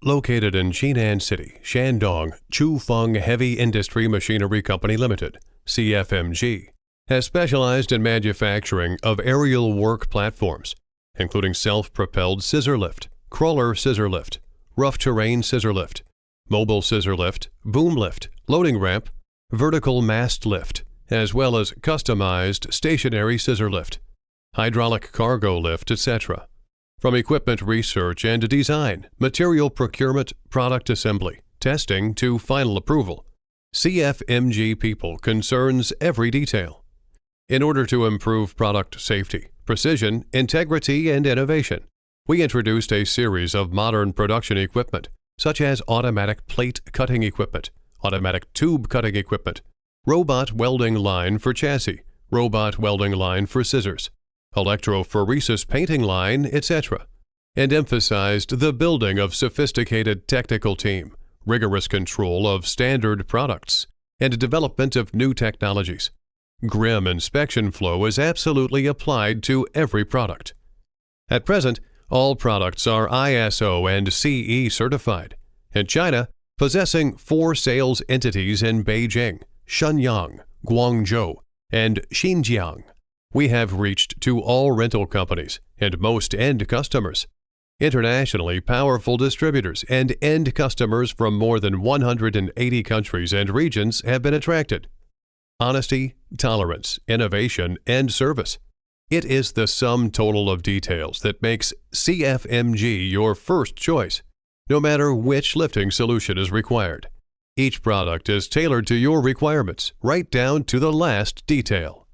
located in Jinan City, Shandong, Chufeng Heavy Industry Machinery Company Limited, CFMG, has specialized in manufacturing of aerial work platforms, including self-propelled scissor lift, crawler scissor lift, rough terrain scissor lift, mobile scissor lift, boom lift, loading ramp, vertical mast lift, as well as customized stationary scissor lift, hydraulic cargo lift, etc. From equipment research and design, material procurement, product assembly, testing to final approval, CFMG people concerns every detail. In order to improve product safety, precision, integrity, and innovation, we introduced a series of modern production equipment, such as automatic plate cutting equipment, automatic tube cutting equipment, robot welding line for chassis, robot welding line for scissors, electrophoresis painting line, etc., and emphasized the building of sophisticated technical team, rigorous control of standard products, and development of new technologies. Grim inspection flow is absolutely applied to every product. At present, all products are ISO and CE certified. In China, possessing 4 sales entities in Beijing, Shenyang, Guangzhou, and Xinjiang, we have reached to all rental companies and most end customers. Internationally powerful distributors and end customers from more than 180 countries and regions have been attracted. Honesty, tolerance, innovation, and service. It is the sum total of details that makes CFMG your first choice, no matter which lifting solution is required. Each product is tailored to your requirements, right down to the last detail.